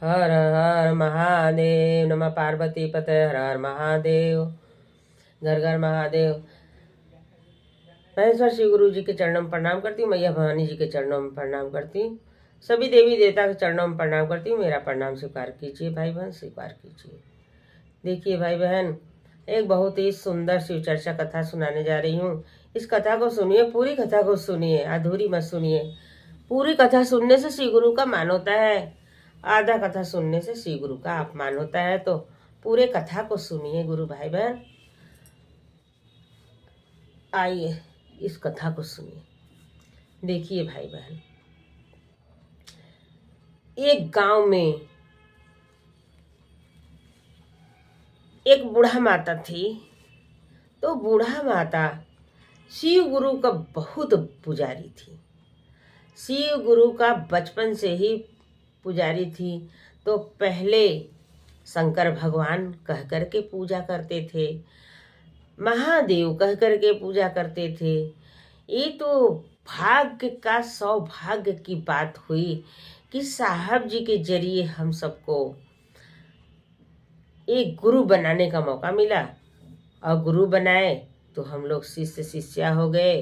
हर हर महादेव। नमः पार्वती पते। हर हर महादेव। घर घर महादेव। महेश्वर श्री गुरु जी के चरणों में प्रणाम करती हूँ। मैया भवानी जी के चरणों में प्रणाम करती हूँ। सभी देवी देवता के चरणों में प्रणाम करती हूँ। मेरा प्रणाम स्वीकार कीजिए भाई बहन, स्वीकार कीजिए। देखिए भाई बहन, एक बहुत ही सुंदर शिव चर्चा कथा सुनाने जा रही हूँ। इस कथा को सुनिए, पूरी कथा को सुनिए, अधूरी मत सुनिए। पूरी कथा सुनने से श्री गुरु का मान होता है, आधा कथा सुनने से श्री गुरु का अपमान होता है। तो पूरे कथा को सुनिए गुरु भाई बहन। आइए इस कथा को सुनिए। देखिए भाई बहन, एक गांव में एक बूढ़ा माता थी। तो बूढ़ा माता शिव गुरु का बहुत पुजारी थी। शिव गुरु का बचपन से ही पुजारी थी। तो पहले शंकर भगवान कह कर के पूजा करते थे, महादेव कह कर के पूजा करते थे। ये तो भाग्य का सौभाग्य की बात हुई कि साहब जी के जरिए हम सबको एक गुरु बनाने का मौका मिला। और गुरु बनाए तो हम लोग शिष्य शिष्या हो गए,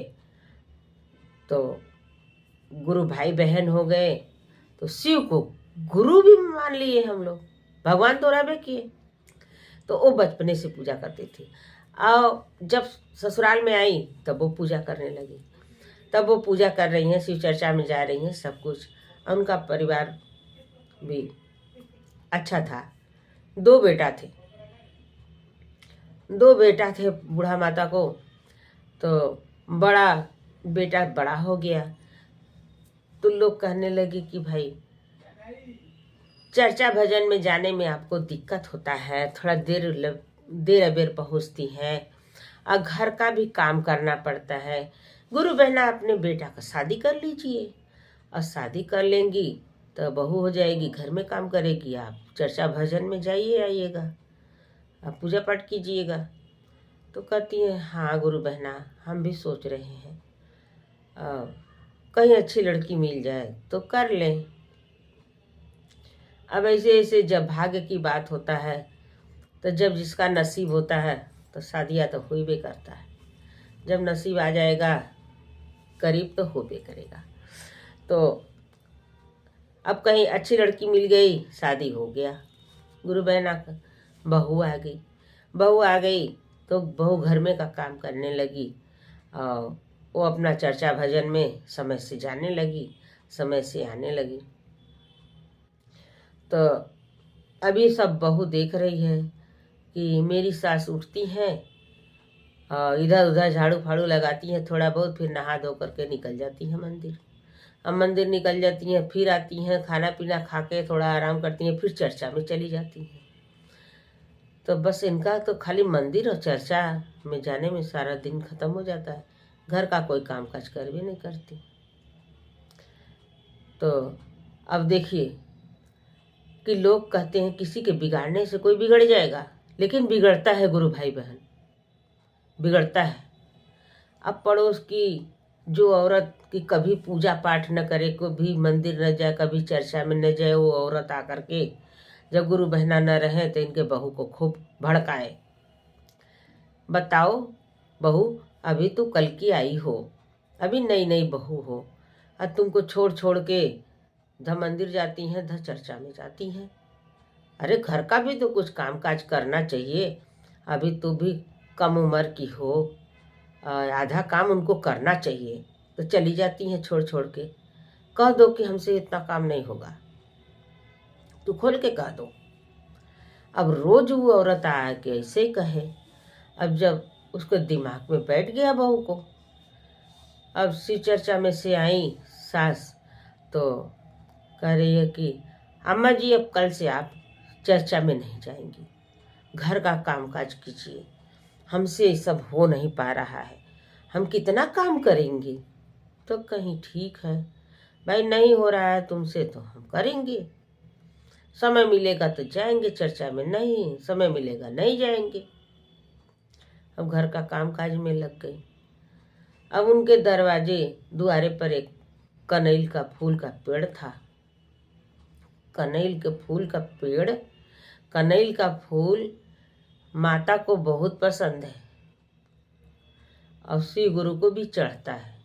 तो गुरु भाई बहन हो गए। तो शिव को गुरु भी मान लिए हम लोग, भगवान तो रहबे किए। तो वो बचपने से पूजा करती थी। और जब ससुराल में आई तब वो पूजा करने लगी। तब वो पूजा कर रही हैं, शिव चर्चा में जा रही हैं, सब कुछ। और उनका परिवार भी अच्छा था। दो बेटा थे बूढ़ा माता को। तो बड़ा बेटा बड़ा हो गया तो लोग कहने लगे कि भाई चर्चा भजन में जाने में आपको दिक्कत होता है, थोड़ा देर अबेर पहुँचती हैं, और घर का भी काम करना पड़ता है। गुरु बहना अपने बेटा का शादी कर लीजिए, और शादी कर लेंगी तो बहू हो जाएगी, घर में काम करेगी, आप चर्चा भजन में जाइए आइएगा, आप पूजा पाठ कीजिएगा। तो कहती हैं हाँ गुरु बहना, हम भी सोच रहे हैं कहीं अच्छी लड़की मिल जाए तो कर लें। अब ऐसे ऐसे जब भाग्य की बात होता है तो जब जिसका नसीब होता है तो शादियाँ तो हो भी करता है। जब नसीब आ जाएगा करीब तो हो भी करेगा। तो अब कहीं अच्छी लड़की मिल गई, शादी हो गया। गुरु बहना का बहू आ गई तो बहू घर में का काम करने लगी। और वो अपना चर्चा भजन में समय से जाने लगी, समय से आने लगी। तो अभी सब बहू देख रही है कि मेरी सास उठती हैं, इधर उधर झाड़ू फाड़ू लगाती हैं थोड़ा बहुत, फिर नहा धो करके निकल जाती हैं मंदिर। अब मंदिर निकल जाती हैं, फिर आती हैं, खाना पीना खा के थोड़ा आराम करती हैं, फिर चर्चा में चली जाती हैं। तो बस इनका तो खाली मंदिर और चर्चा में जाने में सारा दिन खत्म हो जाता है। घर का कोई काम काज कर भी नहीं करती। तो अब देखिए कि लोग कहते हैं किसी के बिगाड़ने से कोई बिगड़ जाएगा, लेकिन बिगड़ता है गुरु भाई बहन, बिगड़ता है। अब पड़ोस की जो औरत की कभी पूजा पाठ न करे, कभी मंदिर न जाए, कभी चर्चा में न जाए, वो औरत आकर के जब गुरु बहना न रहे तो इनके बहू को खूब भड़काए। बताओ बहू, अभी तो कल की आई हो, अभी नई नई बहू हो, और तुमको छोड़ छोड़ के ध मंदिर जाती हैं, ध चर्चा में जाती हैं। अरे घर का भी तो कुछ काम काज करना चाहिए। अभी तो भी कम उम्र की हो, आधा काम उनको करना चाहिए, तो चली जाती हैं छोड़ छोड़ के। कह दो कि हमसे इतना काम नहीं होगा, तू खोल के कह दो। अब रोज वो औरत आ के ऐसे ही कहे। अब जब उसके दिमाग में बैठ गया बहू को, अब शिव चर्चा में से आई सास, तो कह रही है कि अम्मा जी अब कल से आप चर्चा में नहीं जाएंगी, घर का कामकाज कीजिए, हमसे ये सब हो नहीं पा रहा है, हम कितना काम करेंगे। तो कहीं ठीक है भाई, नहीं हो रहा है तुमसे तो हम करेंगे, समय मिलेगा तो जाएंगे चर्चा में, नहीं समय मिलेगा नहीं जाएंगे। अब घर का कामकाज में लग गई। अब उनके दरवाजे दुआरे पर एक कनैल का फूल का पेड़ था। कनैल के फूल का पेड़। कनैल का फूल माता को बहुत पसंद है और शिव गुरु को भी चढ़ता है।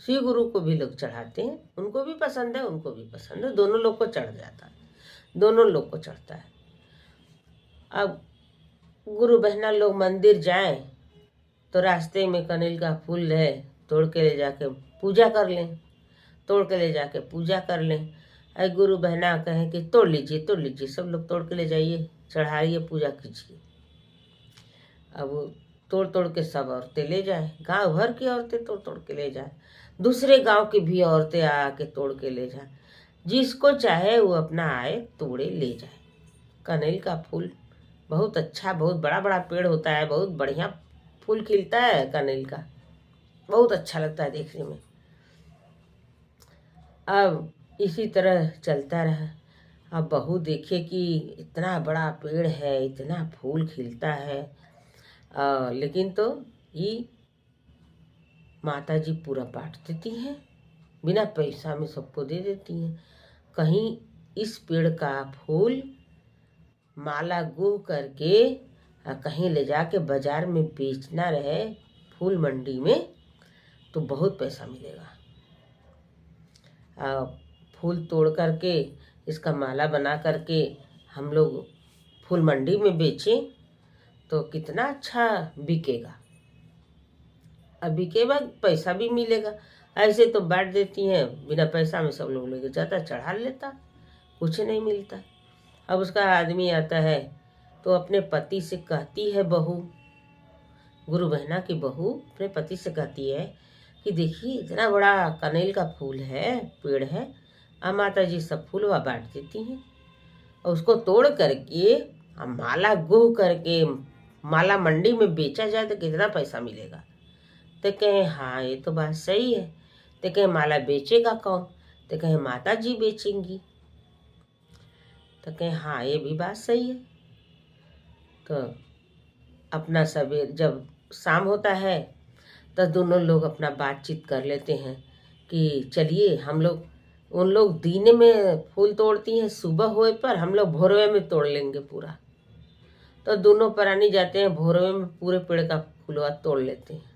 शिव गुरु को भी लोग चढ़ाते हैं, उनको भी पसंद है, उनको भी पसंद है, दोनों लोग को चढ़ जाता है, दोनों लोग को चढ़ता है। अब गुरु बहना लोग मंदिर जाएं तो रास्ते में कनैल का फूल है, तोड़ के ले जाके पूजा कर लें, तोड़ के ले जाके पूजा कर लें। अरे गुरु बहना कहें कि तोड़ लीजिए, सब लोग तोड़ के ले जाइए, चढ़ाइए, पूजा कीजिए। अब वो तोड़ तोड़ के सब औरतें ले जाए, गांव भर की औरतें तोड़ तोड़ के ले जाए, दूसरे गांव की भी औरतें आके तोड़ के ले जाए, जिसको चाहे वो अपना आए तोड़े ले जाए। कनैल का फूल बहुत अच्छा, बहुत बड़ा बड़ा पेड़ होता है, बहुत बढ़िया फूल खिलता है कनैल का, बहुत अच्छा लगता है देखने में। अब इसी तरह चलता रहा। अब बहू देखे कि इतना बड़ा पेड़ है, इतना फूल खिलता है, लेकिन तो ये माता जी पूरा बांट देती हैं, बिना पैसा में सबको दे देती हैं। कहीं इस पेड़ का फूल माला गुह करके कहीं ले जाके बाजार में बेचना रहे, फूल मंडी में, तो बहुत पैसा मिलेगा। फूल तोड़ करके इसका माला बना करके हम लोग फूल मंडी में बेचें तो कितना अच्छा बिकेगा, अब बिकेगा, पैसा भी मिलेगा। ऐसे तो बांट देती हैं, बिना पैसा में सब लोग लेके जाता, चढ़ा लेता, कुछ नहीं मिलता। अब उसका आदमी आता है तो अपने पति से कहती है बहू, गुरु बहना की बहू अपने पति से कहती है कि देखिए इतना बड़ा कनैल का फूल है, पेड़ है, अब माता जी सब फूलवा बांट देती हैं, और उसको तोड़ करके माला गुह करके माला मंडी में बेचा जाए तो कितना पैसा मिलेगा। तो कहें हाँ ये तो बात सही है। तो कहें माला बेचेगा कौन? तो कहें माता जी बेचेंगी। तो कहें हाँ ये भी बात सही है। तो अपना सवेर जब शाम होता है तो दोनों लोग अपना बातचीत कर लेते हैं कि चलिए हम लोग, उन लोग दिन में फूल तोड़ती हैं, सुबह होए पर हम लोग भोरवे में तोड़ लेंगे पूरा। तो दोनों प्राणी जाते हैं, भोरवे में पूरे पेड़ का फूलवा तोड़ लेते हैं,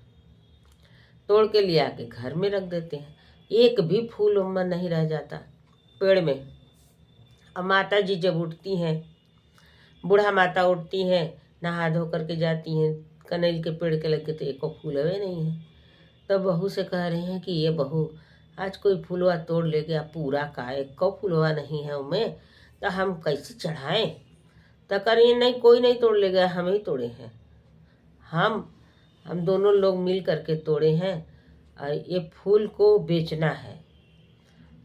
तोड़ के ले आके घर में रख देते हैं, एक भी फूल उम्मा नहीं रह जाता पेड़ में। अब माता जी जब उठती हैं, बूढ़ा माता उठती हैं, नहा धो करके जाती हैं, कनैल के पेड़ के लगे तो एको फूल हुए नहीं है। तब बहू से कह रहे हैं कि ये बहू आज कोई फूलवा तोड़ ले गया पूरा का, एको फूलवा नहीं है उनमें, तो हम कैसे चढ़ाएं? तो करिए नहीं, कोई नहीं तोड़ ले गया, हम ही तोड़े हैं, हम दोनों लोग मिल करके तोड़े हैं, और ये फूल को बेचना है,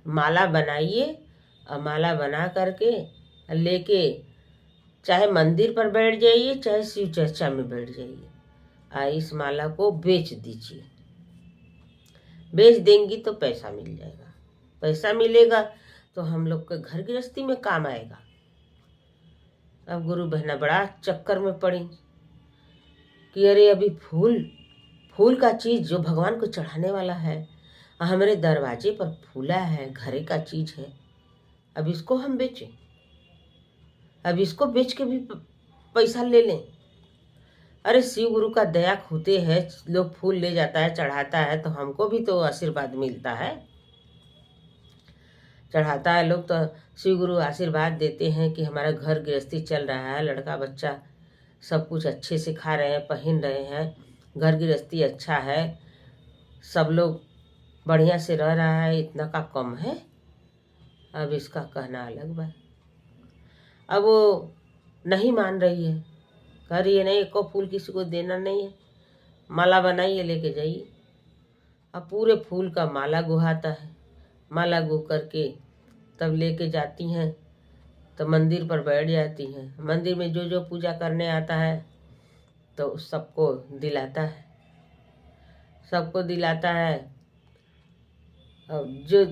माला बनाइए और माला बना करके लेके चाहे मंदिर पर बैठ जाइए, चाहे शिव चर्चा में बैठ जाइए, और इस माला को बेच दीजिए, बेच देंगी तो पैसा मिल जाएगा, पैसा मिलेगा तो हम लोग के घर गृहस्थी में काम आएगा। अब गुरु बहना बड़ा चक्कर में पड़ी कि अरे अभी फूल का चीज़ जो भगवान को चढ़ाने वाला है, हमारे दरवाजे पर फूला है, घरे का चीज़ है, अब इसको हम बेचें, अब इसको बेच के भी पैसा ले लें। अरे शिव गुरु का दया होते है, लोग फूल ले जाता है, चढ़ाता है, तो हमको भी तो आशीर्वाद मिलता है, चढ़ाता है लोग तो शिव गुरु आशीर्वाद देते हैं कि हमारा घर गृहस्थी चल रहा है, लड़का बच्चा सब कुछ अच्छे से खा रहे हैं, पहन रहे हैं, घर गृहस्थी अच्छा है, सब लोग बढ़िया से रह रहा है, इतना का कम है। अब इसका कहना अलग बात। अब वो नहीं मान रही है, कह रही है नहीं, एको फूल किसी को देना नहीं है, माला बनाइए लेके जाइए। अब पूरे फूल का माला गुहाता है, माला गुह करके तब लेके जाती हैं, तो मंदिर पर बैठ जाती हैं। मंदिर में जो जो पूजा करने आता है तो सबको दिलाता है, सबको दिलाता है। अब जो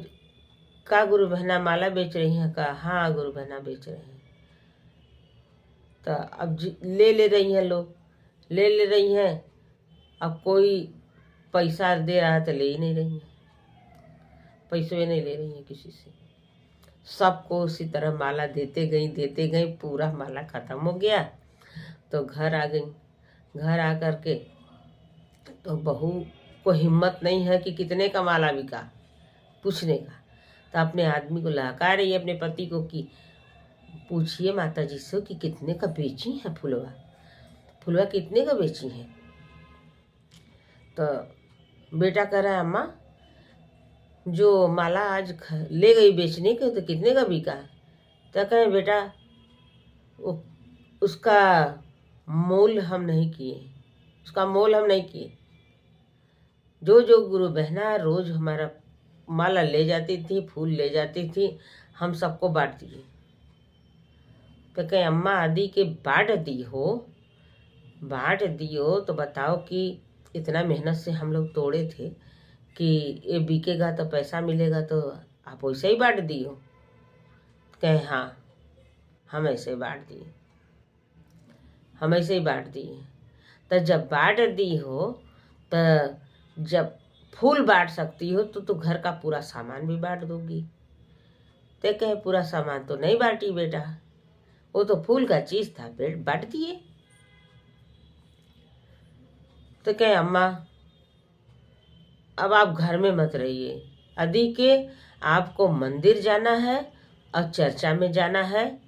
का गुरु बहना माला बेच रही हैं, कहा हाँ गुरु बहना बेच रहे हैं। तो अब ले रही हैं, लोग ले रही हैं। अब कोई पैसा दे रहा है तो ले ही नहीं रही है, पैसे नहीं ले रही हैं किसी से, सबको उसी तरह माला देते गई, पूरा माला ख़त्म हो गया। तो घर आ गई। घर आ कर के तो बहू को हिम्मत नहीं है कि कितने का माला बिका पूछने का। तो अपने आदमी को लहका रही है, अपने पति को, कि पूछिए माता जी से कि कितने का बेची है फुलवा, फुलवा कितने का बेची है। तो बेटा कह रहा है, अम्मा जो माला आज ले गई बेचने के तो कितने का बिका। तो कहें बेटा उसका मोल हम नहीं किए, उसका मोल हम नहीं किए। जो जो गुरु बहना रोज हमारा माला ले जाती थी, फूल ले जाती थी, हम सबको बांट दिए। तो कहें अम्मा आदि के बांट दी हो तो बताओ कि इतना मेहनत से हम लोग तोड़े थे कि ये बिकेगा तो पैसा मिलेगा, तो आप वैसे ही बांट दी हो। कहें हाँ, हम ऐसे बांट दिए, हम ऐसे ही बांट दिए। तो जब बांट दी हो तो जब फूल बांट सकती हो तो घर का पूरा सामान भी बांट दोगी। तो कहे पूरा सामान तो नहीं बांटी बेटा, वो तो फूल का चीज था, बांट दिए। तो कहे अम्मा अब आप घर में मत रहिए, यदि के आपको मंदिर जाना है और चर्चा में जाना है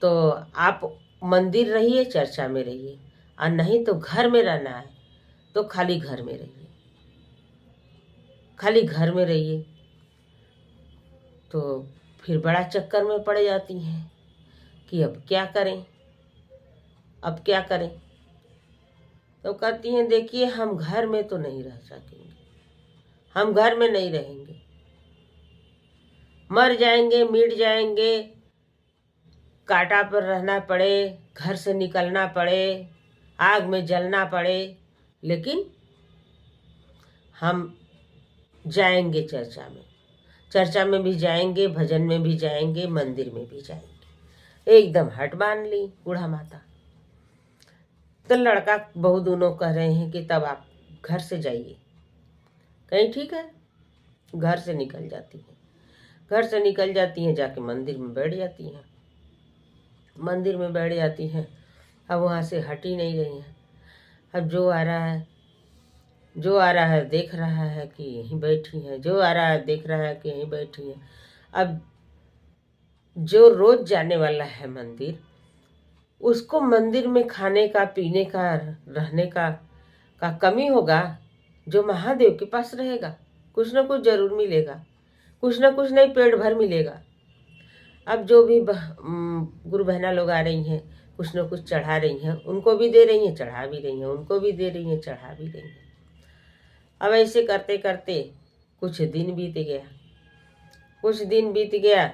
तो आप मंदिर रहिए, चर्चा में रहिए, और नहीं तो घर में रहना है तो खाली घर में रहिए, खाली घर में रहिए। तो फिर बड़ा चक्कर में पड़ जाती हैं कि अब क्या करें, अब क्या करें। तो कहती हैं देखिए हम घर में तो नहीं रह सकेंगे, हम घर में नहीं रहेंगे, मर जाएंगे, मिट जाएंगे, कांटा पर रहना पड़े, घर से निकलना पड़े, आग में जलना पड़े, लेकिन हम जाएंगे चर्चा में, चर्चा में भी जाएंगे, भजन में भी जाएंगे, मंदिर में भी जाएंगे। एकदम हट मान ली बूढ़ा माता। तो लड़का बहू दोनों कह रहे हैं कि तब आप घर से जाइए। कहीं ठीक है, घर से निकल जाती हैं, घर से निकल जाती हैं, जाके मंदिर में बैठ जाती हैं, मंदिर में बैठ जाती हैं। अब वहाँ से हट ही नहीं रही हैं। अब जो आ रहा है देख रहा है कि यहीं बैठी हैं, जो आ रहा है देख रहा है कि यहीं बैठी हैं। अब जो रोज जाने वाला है मंदिर, उसको मंदिर में खाने का, पीने का, रहने का कमी होगा। जो महादेव के पास रहेगा कुछ ना कुछ जरूर मिलेगा, कुछ ना कुछ नहीं पेट भर मिलेगा। अब जो भी गुरु बहना लोग आ रही हैं, कुछ ना कुछ चढ़ा रही हैं, उनको भी दे रही हैं, चढ़ा भी रही हैं, उनको भी दे रही हैं, चढ़ा भी रही हैं। अब ऐसे करते करते कुछ दिन बीत गया।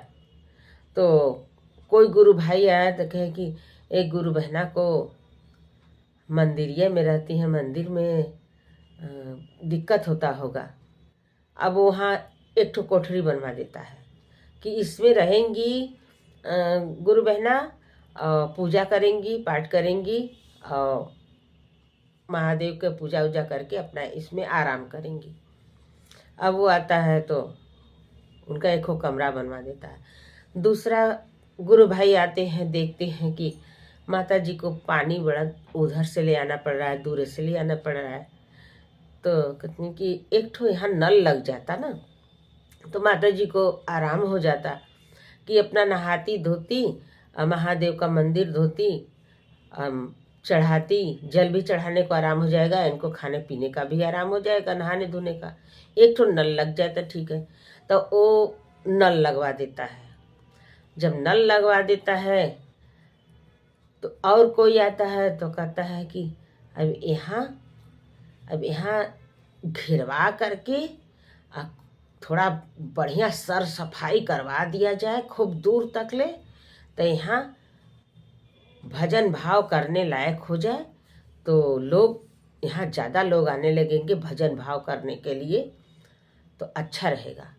तो कोई गुरु भाई आया तो कहे कि एक गुरु बहना को मंदिरिया में रहती है, मंदिर में दिक्कत होता होगा। अब वहाँ एक ठो कोठरी बनवा देता है कि इसमें रहेंगी गुरु बहना, पूजा करेंगी, पाठ करेंगी और महादेव के पूजा उजा करके अपना इसमें आराम करेंगी। अब वो आता है तो उनका एक कमरा बनवा देता है। दूसरा गुरु भाई आते हैं, देखते हैं कि माता जी को पानी बड़ा उधर से ले आना पड़ रहा है, दूर से ले आना पड़ रहा है। तो कहते हैं कि एक ठो यहाँ नल लग जाता ना तो माता जी को आराम हो जाता कि अपना नहाती धोती, महादेव का मंदिर धोती, चढ़ाती, जल भी चढ़ाने को आराम हो जाएगा, इनको खाने पीने का भी आराम हो जाएगा, नहाने धोने का। एक ठो नल लग जाए तो ठीक है। तो वो नल लगवा देता है। जब नल लगवा देता है तो और कोई आता है तो कहता है कि अब यहाँ घिरवा करके थोड़ा बढ़िया सर सफाई करवा दिया जाए, खूब दूर तक ले, तो यहाँ भजन भाव करने लायक हो जाए, तो लोग यहाँ ज़्यादा लोग आने लगेंगे भजन भाव करने के लिए, तो अच्छा रहेगा।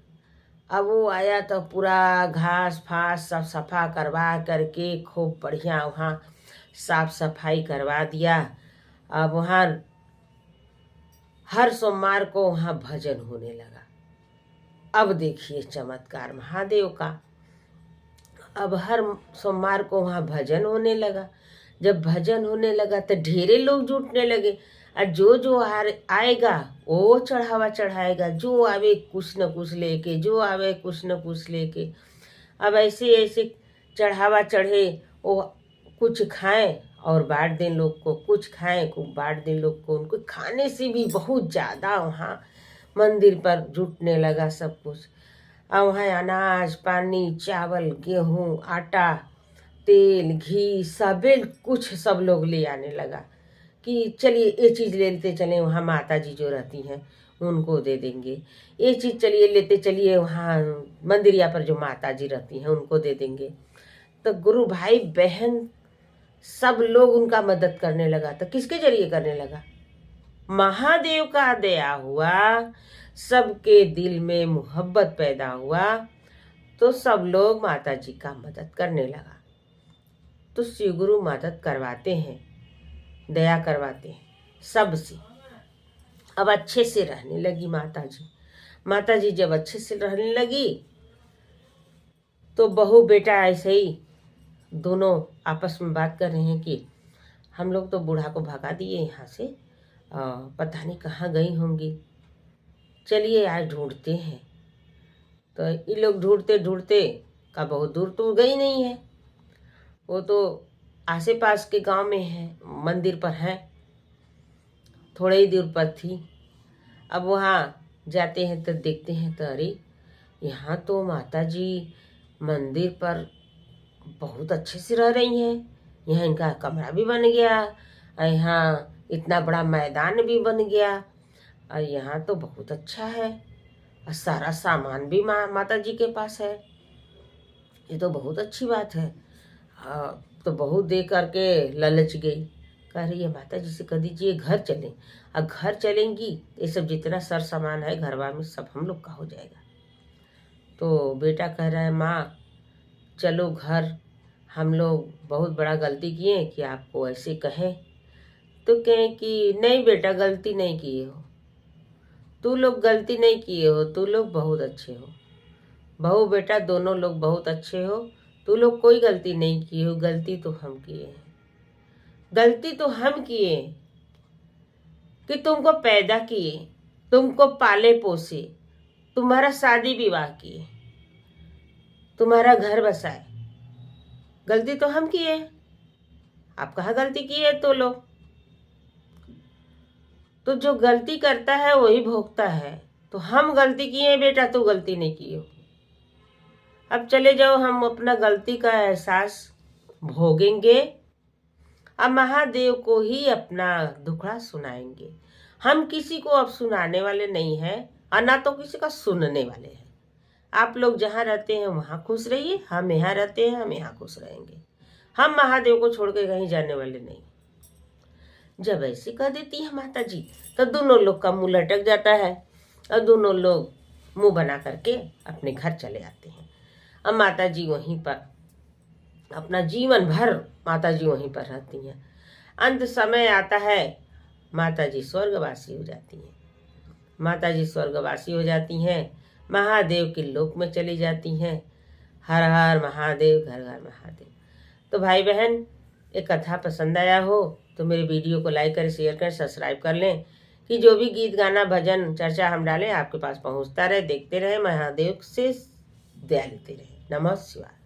अब वो आया तो पूरा घास फास सब सफा करवा करके खूब बढ़िया वहाँ साफ सफाई करवा दिया। अब वहाँ हर सोमवार को वहाँ भजन होने लगा। अब देखिए चमत्कार महादेव का। अब हर सोमवार को वहाँ भजन होने लगा। जब भजन होने लगा तो ढेरे लोग जुटने लगे, और जो आएगा वो चढ़ावा चढ़ाएगा, जो आवे कुछ न कुछ लेके, जो आवे कुछ न कुछ लेके। अब ऐसे ऐसे चढ़ावा चढ़े, वो कुछ खाएं और बांट दें लोग को, कुछ खाएं को बांट दें लोग को। उनको खाने से भी बहुत ज़्यादा वहाँ मंदिर पर जुटने लगा सब कुछ। और वहाँ अनाज पानी चावल गेहूँ आटा तेल घी सबे कुछ सब लोग ले आने लगा कि चलिए ये चीज़ ले लेते चलें, वहाँ माता जी जो रहती हैं उनको दे देंगे। ये चीज़ चलिए लेते चलिए, वहाँ मंदिरिया पर जो माता जी रहती हैं उनको दे देंगे। तो गुरु भाई बहन सब लोग उनका मदद करने लगा। तो किसके जरिए करने लगा? महादेव का दया हुआ, सबके दिल में मोहब्बत पैदा हुआ, तो सब लोग माता जी का मदद करने लगा। तो शिव गुरु मदद करवाते हैं, दया करवाते हैं सबसे। अब अच्छे से रहने लगी माता जी। माता जी जब अच्छे से रहने लगी तो बहू बेटा ऐसे ही दोनों आपस में बात कर रहे हैं कि हम लोग तो बूढ़ा को भगा दिए यहाँ से, पता नहीं कहाँ गई होंगी, चलिए आज ढूंढते हैं। तो ये लोग ढूंढते ढूंढते का बहुत दूर तो गई नहीं है, वो तो आसे पास के गांव में है, मंदिर पर है, थोड़े ही दूर पर थी। अब वहाँ जाते हैं तो देखते हैं तो अरे यहाँ तो माता जी मंदिर पर बहुत अच्छे से रह रही हैं। यहाँ इनका कमरा भी बन गया, और यहाँ इतना बड़ा मैदान भी बन गया, और यहाँ तो बहुत अच्छा है, और सारा सामान भी माता जी के पास है। ये तो बहुत अच्छी बात है। तो बहू दे करके ललच गई, कह रही है माता जी से कह दीजिए घर चलें, और घर चलेंगी ये सब जितना सर सामान है घरवा में सब हम लोग का हो जाएगा। तो बेटा कह रहा है माँ चलो घर, हम लोग बहुत बड़ा गलती किए कि आपको ऐसे कहें। तो कहें कि नहीं बेटा गलती नहीं किए हो, तू लोग गलती नहीं किए हो, तू लोग बहुत अच्छे हो, बहू बेटा दोनों लोग बहुत अच्छे हो, तू लोग कोई गलती नहीं किए हो, गलती तो हम किए हैं। गलती तो हम किए कि तुमको पैदा किए, तुमको पाले पोसे, तुम्हारा शादी विवाह किए, तुम्हारा घर बसाए, गलती तो हम किए। आप कहाँ गलती किए तो लोग? तो जो गलती करता है वही भोगता है। तो हम गलती किए बेटा, तू गलती नहीं किए हो। अब चले जाओ, हम अपना गलती का एहसास भोगेंगे, अब महादेव को ही अपना दुखड़ा सुनाएंगे। हम किसी को अब सुनाने वाले नहीं हैं, और ना तो किसी का सुनने वाले हैं। आप लोग जहाँ रहते हैं वहाँ खुश रहिए, हम यहाँ रहते हैं हम यहाँ खुश रहेंगे। हम महादेव को छोड़ के कहीं जाने वाले नहीं। जब ऐसे कह देती है माता जी तो दोनों लोग का मुंह लटक जाता है, और दोनों लोग मुंह बना करके अपने घर चले आते हैं। अब माता जी वहीं पर अपना जीवन भर माता जी वहीं पर रहती हैं। अंत समय आता है, माता जी स्वर्गवासी हो जाती हैं। माता जी स्वर्गवासी हो जाती हैं, महादेव के लोक में चली जाती हैं। हर हर महादेव, घर घर महादेव। तो भाई बहन, एक कथा पसंद आया हो तो मेरे वीडियो को लाइक करें, शेयर करें, सब्सक्राइब कर लें, कि जो भी गीत गाना भजन चर्चा हम डालें आपके पास पहुंचता रहे। देखते रहे, महादेव से दया लेते रहे। नमः शिवाय।